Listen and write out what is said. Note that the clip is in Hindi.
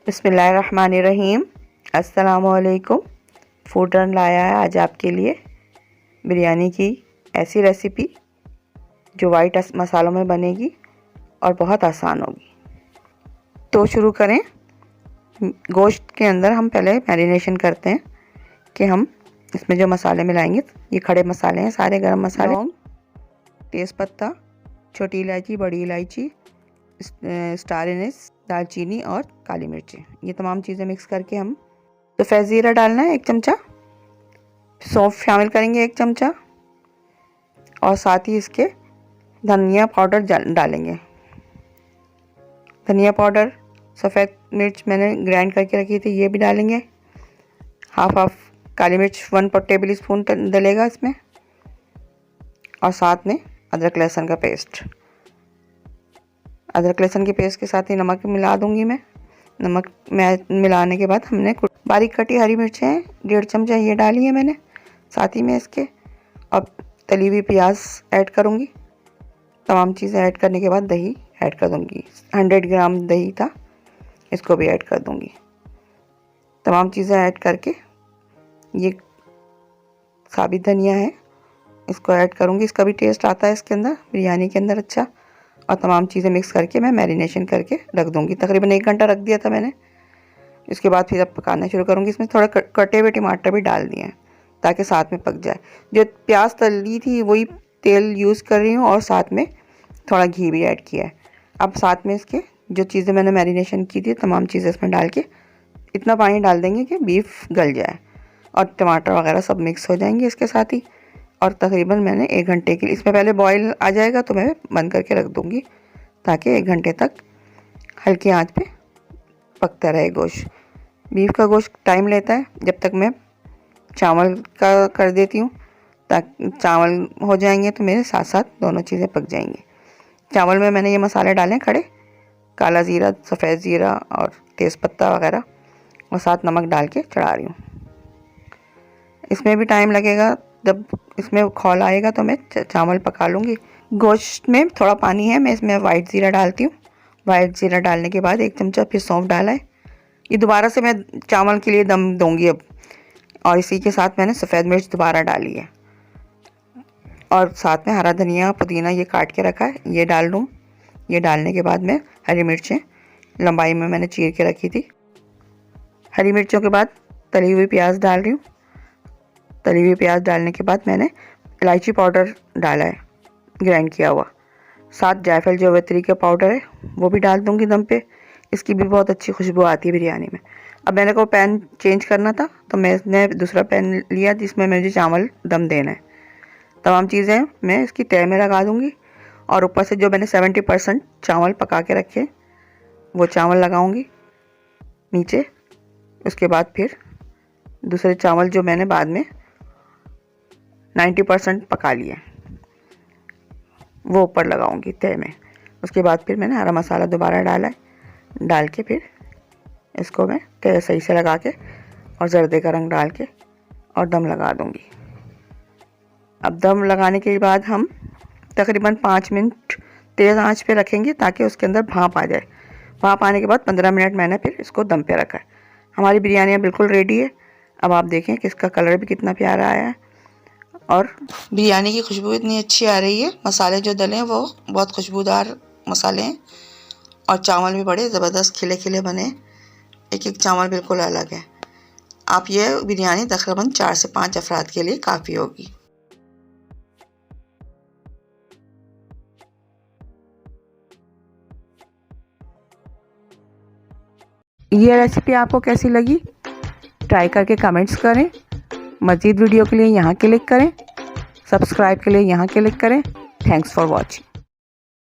बिस्मिल्लाहिर्रहमानिर्रहीम। अस्सलामुअलैकुम। फूड रन लाया है आज आपके लिए बिरयानी की ऐसी रेसिपी जो वाइट मसालों में बनेगी और बहुत आसान होगी। तो शुरू करें। गोश्त के अंदर हम पहले मैरिनेशन करते हैं कि हम इसमें जो मसाले मिलाएंगे, ये खड़े मसाले हैं सारे, गरम मसाले, लौंग, तेज़पत्ता, छोटी इलायची, बड़ी इलायची, स्टार एनिस, दालचीनी और काली मिर्चें, ये तमाम चीज़ें मिक्स करके हम सफ़ेद ज़ीरा डालना है 1 चमचा, सौंफ शामिल करेंगे 1 चमचा और साथ ही इसके धनिया पाउडर डालेंगे। धनिया पाउडर, सफ़ेद मिर्च मैंने ग्राइंड करके रखी थी, ये भी डालेंगे। हाफ काली मिर्च 1 टेबल स्पून डलेगा इसमें, और साथ में अदरक लहसुन का पेस्ट। अदरक लहसुन के पेस्ट के साथ ही नमक मिला दूंगी मैं। नमक मिलाने के बाद हमने बारीक कटी हरी मिर्चें 1.5 चमचा ये डाली है मैंने साथ ही में इसके। अब तली हुई प्याज ऐड करूंगी। तमाम चीज़ें ऐड करने के बाद दही ऐड कर दूंगी। 100 ग्राम दही था, इसको भी ऐड कर दूंगी। तमाम चीज़ें ऐड करके ये साबित धनिया है, इसको ऐड करूंगी। इसका भी टेस्ट आता है इसके अंदर, बिरयानी के अंदर अच्छा। और तमाम चीज़ें मिक्स करके मैं मैरिनेशन करके रख दूंगी। तकरीबन 1 घंटा रख दिया था मैंने। इसके बाद फिर अब पकाना शुरू करूंगी। इसमें थोड़ा कटे हुए टमाटर भी डाल दिए हैं ताकि साथ में पक जाए। जो प्याज तली थी वही तेल यूज़ कर रही हूँ और साथ में थोड़ा घी भी ऐड किया है। अब साथ में इसके जो चीज़ें मैंने मैरिनेशन की थी तमाम चीज़ें इसमें डाल के इतना पानी डाल देंगे कि बीफ गल जाए और टमाटर वगैरह सब मिक्स हो जाएंगे इसके साथ ही। और तकरीबन मैंने 1 घंटे के लिए, इसमें पहले बॉईल आ जाएगा तो मैं बंद करके रख दूँगी ताकि 1 घंटे तक हल्की आंच पे पकता रहे गोश्त। बीफ का गोश्त टाइम लेता है। जब तक मैं चावल का कर देती हूँ ताकि चावल हो जाएंगे तो मेरे साथ साथ दोनों चीज़ें पक जाएंगी। चावल में मैंने ये मसाले डाले खड़े, काला ज़ीरा, सफ़ेद ज़ीरा और तेज़पत्ता वगैरह, और साथ नमक डाल के चढ़ा रही हूँ। इसमें भी टाइम लगेगा। जब इसमें खौल आएगा तो मैं चावल पका लूँगी। गोश्त में थोड़ा पानी है, मैं इसमें वाइट ज़ीरा डालती हूँ। वाइट ज़ीरा डालने के बाद 1 चमचा फिर सौंफ डाला है। ये दोबारा से मैं चावल के लिए दम दूँगी अब। और इसी के साथ मैंने सफ़ेद मिर्च दोबारा डाली है और साथ में हरा धनिया, पुदीना ये काट के रखा है, ये डाल दूँ। ये डालने के बाद मैं हरी मिर्चें लंबाई में मैंने चीर के रखी थी। हरी मिर्चों के बाद तली हुई प्याज डाल रही हूँ। तली हुई प्याज डालने के बाद मैंने इलायची पाउडर डाला है ग्राइंड किया हुआ। साथ जायफल जावित्री का पाउडर है वो भी डाल दूंगी दम पे। इसकी भी बहुत अच्छी खुशबू आती है बिरयानी में। अब मैंने को पैन चेंज करना था तो मैंने दूसरा पैन लिया जिसमें मुझे चावल दम देना है। तमाम चीज़ें मैं इसकी तय में लगा दूंगी और ऊपर से जो मैंने 70% चावल पका के रखे वो चावल लगाऊंगी नीचे। उसके बाद फिर दूसरे चावल जो मैंने बाद में 90% पका लिए वो ऊपर लगाऊंगी तय में। उसके बाद फिर मैंने हरा मसाला दोबारा डाला है, डाल के फिर इसको मैं तय सही से लगा के और जर्दे का रंग डाल के और दम लगा दूंगी। अब दम लगाने के बाद हम तकरीबन 5 मिनट तेज़ आंच पे रखेंगे ताकि उसके अंदर भाप आ जाए। भाप आने के बाद 15 मिनट मैंने फिर इसको दम पे रखा है। हमारी बिरयानी बिल्कुल रेडी है। अब आप देखें कि इसका कलर भी कितना प्यारा आया है और बिरयानी की खुशबू इतनी अच्छी आ रही है। मसाले जो डले हैं वो बहुत खुशबूदार मसाले हैं और चावल भी बड़े ज़बरदस्त खिले खिले बने। एक एक चावल बिल्कुल अलग है। आप ये बिरयानी तकरीबन 4 से 5 अफराद के लिए काफ़ी होगी। ये रेसिपी आपको कैसी लगी ट्राई करके कमेंट्स करें। मज़ीद वीडियो के लिए यहाँ क्लिक करें, सब्सक्राइब के लिए यहाँ क्लिक करें। Thanks for watching.